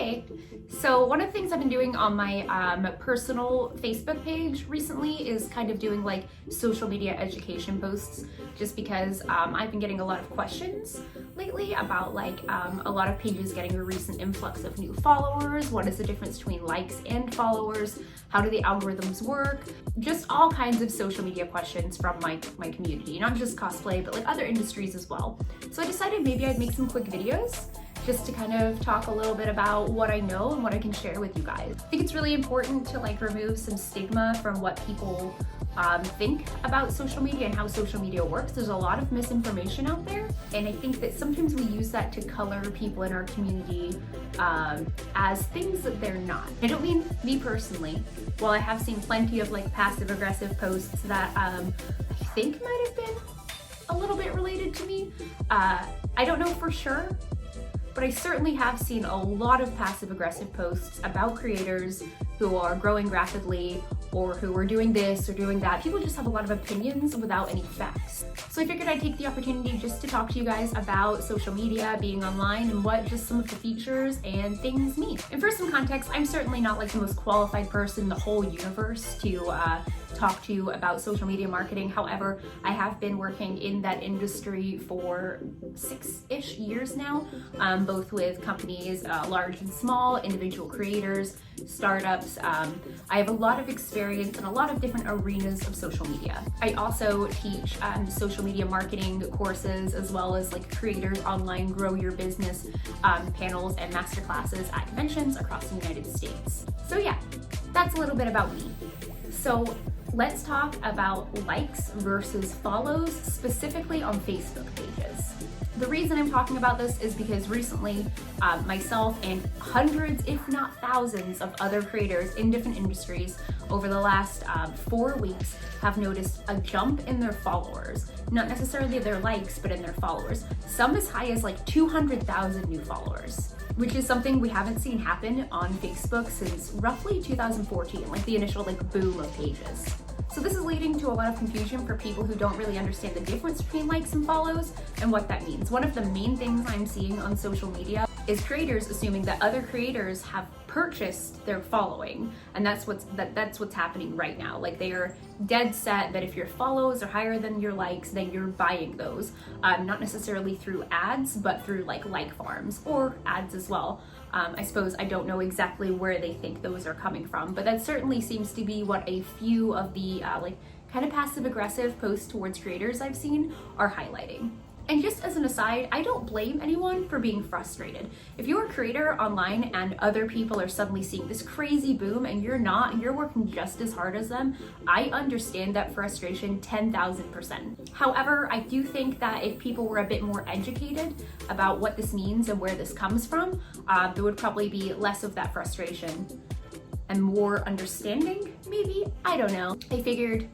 Hey, so one of the things I've been doing on my personal Facebook page recently is kind of doing like social media education posts, just because I've been getting a lot of questions lately about like a lot of pages getting a recent influx of new followers. What is the difference between likes and followers? How do the algorithms work? Just all kinds of social media questions from my community, not just cosplay, but like other industries as well. So I decided maybe I'd make some quick videos just to kind of talk a little bit about what I know and what I can share with you guys. I think it's really important to like remove some stigma from what people think about social media and how social media works. There's a lot of misinformation out there, and I think that sometimes we use that to color people in our community as things that they're not. I don't mean me personally. While I have seen plenty of like passive aggressive posts that I think might have been a little bit related to me, I don't know for sure, but I certainly have seen a lot of passive aggressive posts about creators who are growing rapidly or who are doing this or doing that. People just have a lot of opinions without any facts. So I figured I'd take the opportunity just to talk to you guys about social media, being online, and what just some of the features and things mean. And for some context, I'm certainly not like the most qualified person in the whole universe to talk to you about social media marketing. However, I have been working in that industry for 6-ish years now, both with companies large and small, individual creators, startups. I have a lot of experience in a lot of different arenas of social media. I also teach social media marketing courses, as well as like creators online grow your business panels and masterclasses at conventions across the United States. So yeah, that's a little bit about me. So let's talk about likes versus follows, specifically on Facebook pages. The reason I'm talking about this is because recently myself and hundreds, if not thousands, of other creators in different industries over the last 4 weeks have noticed a jump in their followers. Not necessarily their likes, but in their followers. Some as high as like 200,000 new followers, which is something we haven't seen happen on Facebook since roughly 2014, like the initial like boom of pages. So this is leading to a lot of confusion for people who don't really understand the difference between likes and follows and what that means. One of the main things I'm seeing on social media is creators assuming that other creators have purchased their following, and that's what's happening right now. Like, they are dead set that if your follows are higher than your likes, then you're buying those, not necessarily through ads, but through like farms or ads as well. I suppose I don't know exactly where they think those are coming from, but that certainly seems to be what a few of the like kind of passive aggressive posts towards creators I've seen are highlighting. And just as an aside, I don't blame anyone for being frustrated. If you're a creator online and other people are suddenly seeing this crazy boom and you're not, and you're working just as hard as them, I understand that frustration 10,000%. However, I do think that if people were a bit more educated about what this means and where this comes from, there would probably be less of that frustration and more understanding, maybe? I don't know. I figured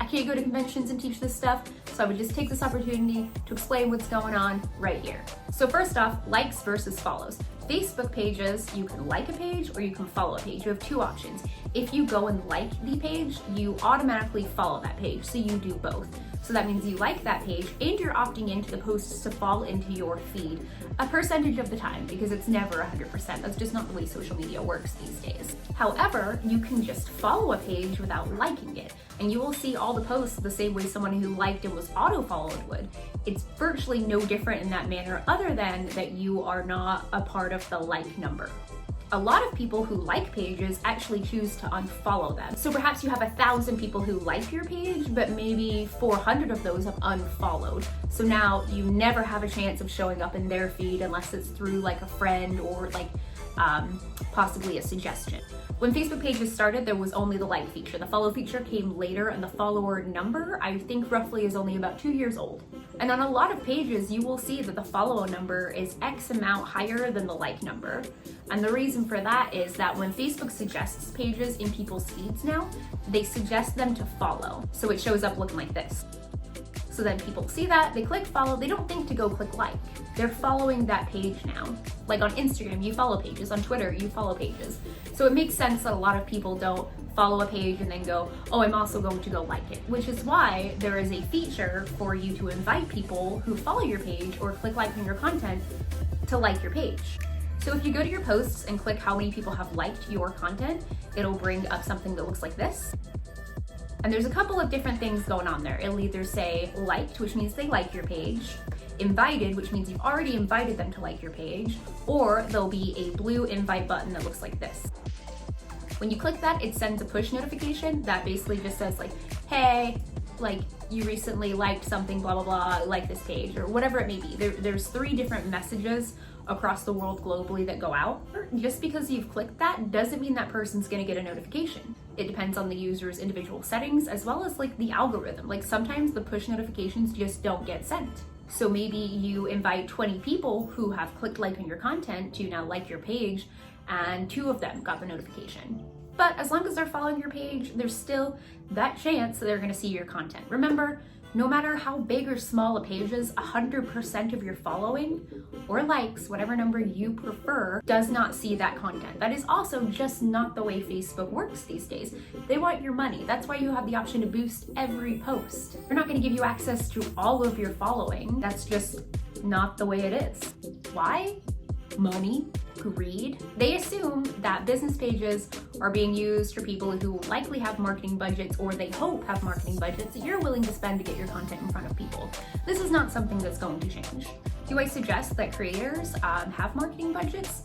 I can't go to conventions and teach this stuff, so I would just take this opportunity to explain what's going on right here. So first off, likes versus follows. Facebook pages, you can like a page or you can follow a page. You have two options. If you go and like the page, you automatically follow that page, so you do both. So that means you like that page and you're opting into the posts to fall into your feed a percentage of the time, because it's never 100%. That's just not the way social media works these days. However, you can just follow a page without liking it, and you will see all the posts the same way someone who liked and was auto-followed would. It's virtually no different in that manner, other than that you are not a part of the like number. A lot of people who like pages actually choose to unfollow them. So perhaps you have 1,000 people who like your page, but maybe 400 of those have unfollowed. So now you never have a chance of showing up in their feed unless it's through like a friend or like possibly a suggestion. When Facebook pages started, there was only the like feature. The follow feature came later, and the follower number, I think roughly, is only about 2 years old. And on a lot of pages, you will see that the follow number is X amount higher than the like number. And the reason for that is that when Facebook suggests pages in people's feeds now, they suggest them to follow. So it shows up looking like this. So then people see that, they click follow, they don't think to go click like. They're following that page now. Like on Instagram, you follow pages. On Twitter, you follow pages. So it makes sense that a lot of people don't follow a page and then go, oh, I'm also going to go like it. Which is why there is a feature for you to invite people who follow your page or click like on your content to like your page. So if you go to your posts and click how many people have liked your content, it'll bring up something that looks like this. And there's a couple of different things going on there. It'll either say liked, which means they like your page, invited, which means you've already invited them to like your page, or there'll be a blue invite button that looks like this. When you click that, it sends a push notification that basically just says like, hey, like you recently liked something, blah, blah, blah, like this page, or whatever it may be. There's 3 different messages across the world globally that go out. Just because you've clicked that doesn't mean that person's gonna get a notification. It depends on the user's individual settings as well as like the algorithm. Like sometimes the push notifications just don't get sent. So maybe you invite 20 people who have clicked like on your content to now like your page, and 2 of them got the notification. But as long as they're following your page, there's still that chance that they're gonna see your content. Remember, no matter how big or small a page is, 100% of your following or likes, whatever number you prefer, does not see that content. That is also just not the way Facebook works these days. They want your money. That's why you have the option to boost every post. They're not gonna give you access to all of your following. That's just not the way it is. Why? Money, greed. They assume that business pages are being used for people who likely have marketing budgets, or they hope have marketing budgets that you're willing to spend to get your content in front of people. This is not something that's going to change. Do I suggest that creators have marketing budgets?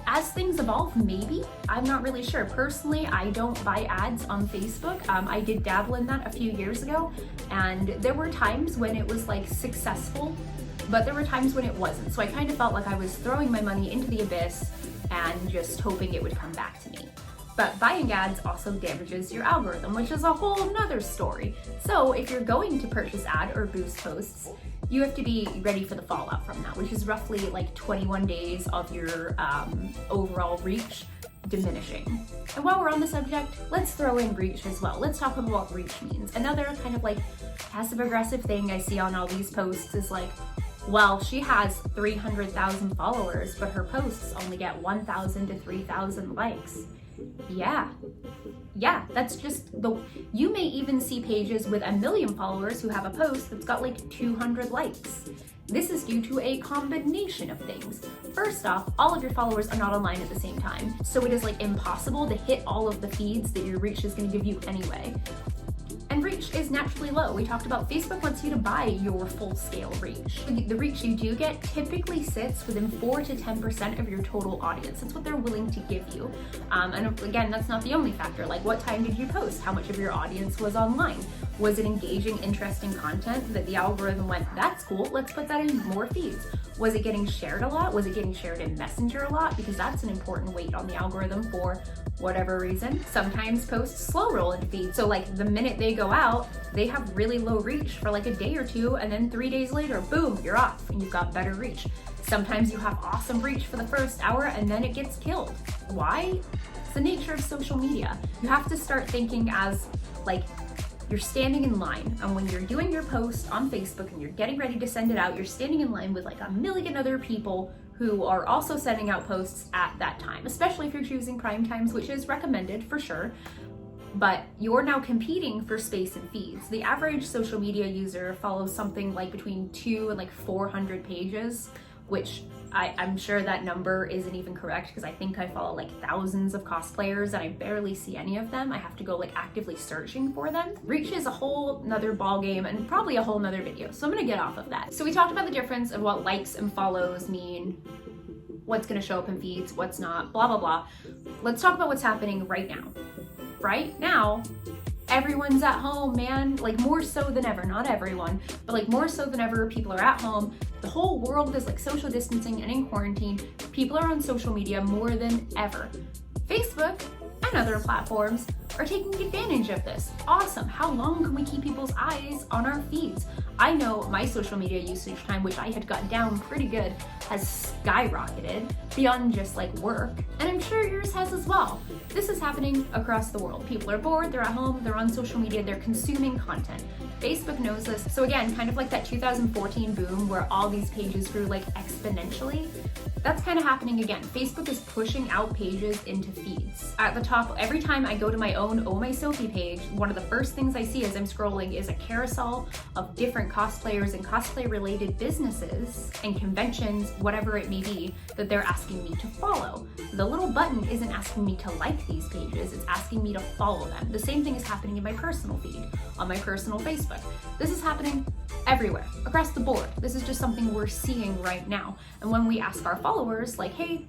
As things evolve, maybe. I'm not really sure. Personally, I don't buy ads on Facebook. I did dabble in that a few years ago, and there were times when it was like successful, but there were times when it wasn't. So I kind of felt like I was throwing my money into the abyss and just hoping it would come back to me. But buying ads also damages your algorithm, which is a whole nother story. So if you're going to purchase ad or boost posts, you have to be ready for the fallout from that, which is roughly like 21 days of your overall reach diminishing. And while we're on the subject, let's throw in reach as well. Let's talk about what reach means. Another kind of like passive aggressive thing I see on all these posts is like, well, she has 300,000 followers, but her posts only get 1,000 to 3,000 likes. Yeah, that's just you may even see pages with 1 million followers who have a post that's got like 200 likes. This is due to a combination of things. First off, all of your followers are not online at the same time, so it is like impossible to hit all of the feeds that your reach is going to give you anyway. And reach is naturally low. We talked about Facebook wants you to buy your full scale reach. The reach you do get typically sits within 4 to 10% of your total audience. That's what they're willing to give you. And again, that's not the only factor. Like, what time did you post? How much of your audience was online? Was it engaging, interesting content that the algorithm went, that's cool, let's put that in more feeds? Was it getting shared a lot? Was it getting shared in Messenger a lot? Because that's an important weight on the algorithm for whatever reason. Sometimes posts slow roll into feeds. So like the minute they go out, they have really low reach for like a day or two, and then 3 days later, boom, you're off and you've got better reach. Sometimes you have awesome reach for the first hour and then it gets killed. Why? It's the nature of social media. You have to start thinking as like, you're standing in line, and when you're doing your post on Facebook and you're getting ready to send it out, you're standing in line with like 1 million other people who are also sending out posts at that time, especially if you're choosing prime times, which is recommended for sure. But you're now competing for space and feeds. The average social media user follows something like between 200 and like 400 pages, which I'm sure that number isn't even correct, because I think I follow like thousands of cosplayers and I barely see any of them. I have to go like actively searching for them. Reach is a whole nother ball game and probably a whole nother video, so I'm gonna get off of that. So we talked about the difference of what likes and follows mean, what's gonna show up in feeds, what's not, blah, blah, blah. Let's talk about what's happening right now. Right now, everyone's at home, man. Like more so than ever, not everyone, but like more so than ever, people are at home. The whole world is like social distancing and in quarantine. People are on social media more than ever. Facebook and other platforms are taking advantage of this. Awesome. How long can we keep people's eyes on our feeds? I know my social media usage time, which I had got down pretty good, has skyrocketed beyond just like work. And I'm sure yours has as well. This is happening across the world. People are bored, they're at home, they're on social media, they're consuming content. Facebook knows this. So again, kind of like that 2014 boom where all these pages grew like exponentially, that's kind of happening again. Facebook is pushing out pages into feeds. At the top, every time I go to my own Oh My Sophie page, one of the first things I see as I'm scrolling is a carousel of different cosplayers and cosplay related businesses and conventions, whatever it may be, that they're asking me to follow. The little button isn't asking me to like these pages, it's asking me to follow them. The same thing is happening in my personal feed, on my personal Facebook. This is happening everywhere, across the board. This is just something we're seeing right now. And when we ask our followers, like, hey,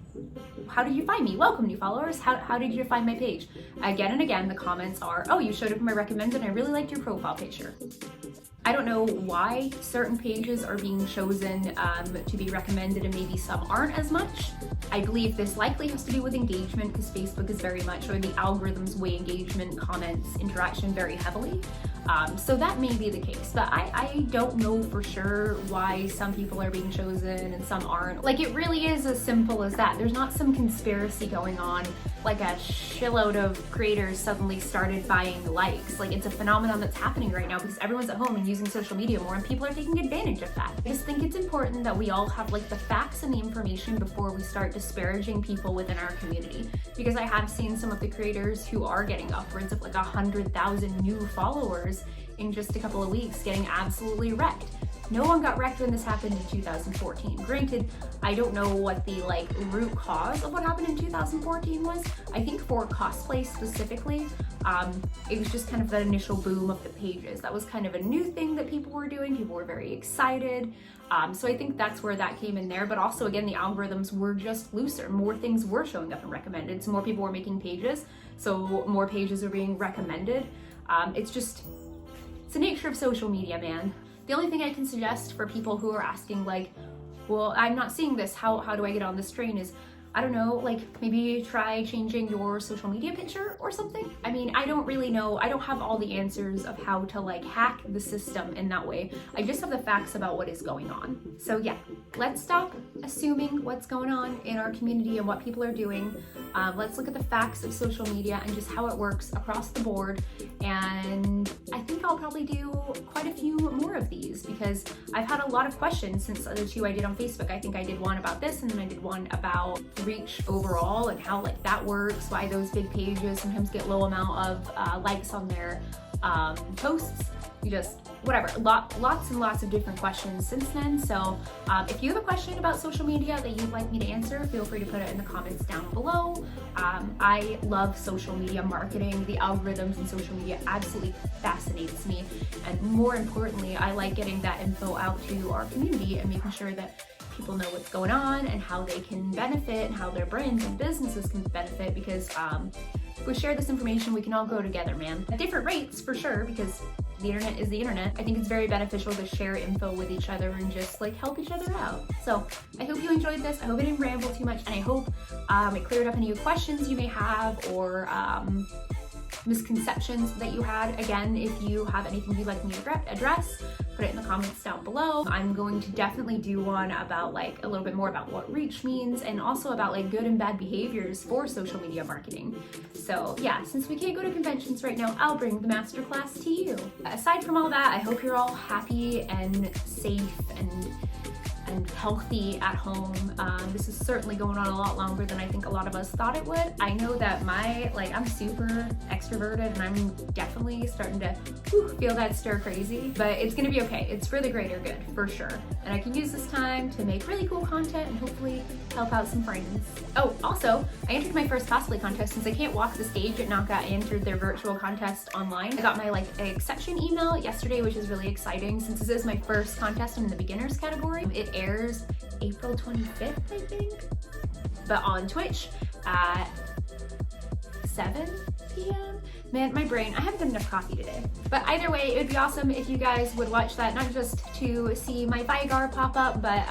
how did you find me? Welcome, new followers. How did you find my page? Again and again, the comments are, oh, you showed up in my recommended and I really liked your profile picture. I don't know why certain pages are being chosen to be recommended and maybe some aren't as much. I believe this likely has to do with engagement because Facebook is very much, or the algorithms weigh engagement, comments, interaction very heavily. So that may be the case, but I don't know for sure why some people are being chosen and some aren't. Like, it really is as simple as that. There's not some conspiracy going on, like a shitload of creators suddenly started buying likes. Like, it's a phenomenon that's happening right now because everyone's at home and using social media more and people are taking advantage of that. I just think it's important that we all have like the facts and the information before we start disparaging people within our community, because I have seen some of the creators who are getting upwards of like 100,000 new followers in just a couple of weeks getting absolutely wrecked. No one got wrecked when this happened in 2014. Granted, I don't know what the like root cause of what happened in 2014 was. I think for cosplay specifically, it was just kind of that initial boom of the pages. That was kind of a new thing that people were doing. People were very excited. So I think that's where that came in there. But also, again, the algorithms were just looser. More things were showing up and recommended. So more people were making pages. So more pages are being recommended. It's the nature of social media, man. The only thing I can suggest for people who are asking like, well, I'm not seeing this, how do I get on this train, is, I don't know, like maybe try changing your social media picture or something. I mean, I don't really know. I don't have all the answers of how to like hack the system in that way. I just have the facts about what is going on. So yeah, let's stop assuming what's going on in our community and what people are doing. Let's look at the facts of social media and just how it works across the board. And I think I'll probably do quite a few more of these because I've had a lot of questions since the two I did on Facebook. I think I did one about this and then I did one about reach overall and how like that works, why those big pages sometimes get low amount of likes on their posts. Whatever, lots and lots of different questions since then. So if you have a question about social media that you'd like me to answer, feel free to put it in the comments down below. I love social media marketing. The algorithms in social media absolutely fascinates me. And more importantly, I like getting that info out to our community and making sure that people know what's going on and how they can benefit and how their brands and businesses can benefit, because if we share this information, we can all grow together, man. At different rates, for sure, because the internet is the internet. I think it's very beneficial to share info with each other and just like help each other out. So I hope you enjoyed this. I hope I didn't ramble too much, and I hope it cleared up any questions you may have or misconceptions that you had. Again, if you have anything you'd like me to address, put it in the comments down below. I'm going to definitely do one about like a little bit more about what reach means and also about like good and bad behaviors for social media marketing. So yeah, since we can't go to conventions right now, I'll bring the masterclass to you. Aside from all that, I hope you're all happy and safe and healthy at home. This is certainly going on a lot longer than I think a lot of us thought it would. I know that I'm super extroverted and I'm definitely starting to feel that stir crazy, but it's gonna be okay. It's for the greater good, for sure. And I can use this time to make really cool content and hopefully help out some friends. Oh, also, I entered my first cosplay contest. Since I can't walk the stage at NACA, I entered their virtual contest online. I got my like exception email yesterday, which is really exciting since this is my first contest in the beginners category. It airs April 25th, I think, but on Twitch at 7 p.m. Man, my brain, I haven't had enough coffee today. But either way, it would be awesome if you guys would watch that, not just to see my Vigar pop up, but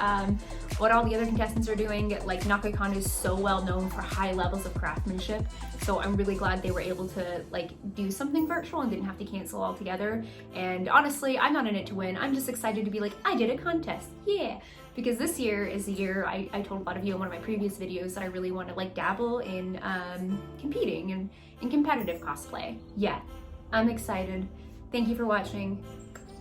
what all the other contestants are doing. Like, NakaCon is so well known for high levels of craftsmanship, so I'm really glad they were able to like do something virtual and didn't have to cancel altogether. And honestly, I'm not in it to win. I'm just excited to be like, I did a contest, yeah. Because this year is the year, I told a lot of you in one of my previous videos that I really want to like dabble in competing and in competitive cosplay. Yeah, I'm excited. Thank you for watching.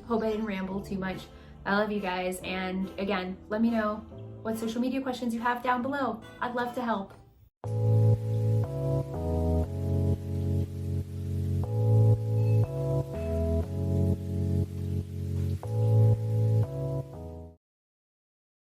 Hope I didn't ramble too much. I love you guys, and again, let me know what social media questions you have down below. I'd love to help.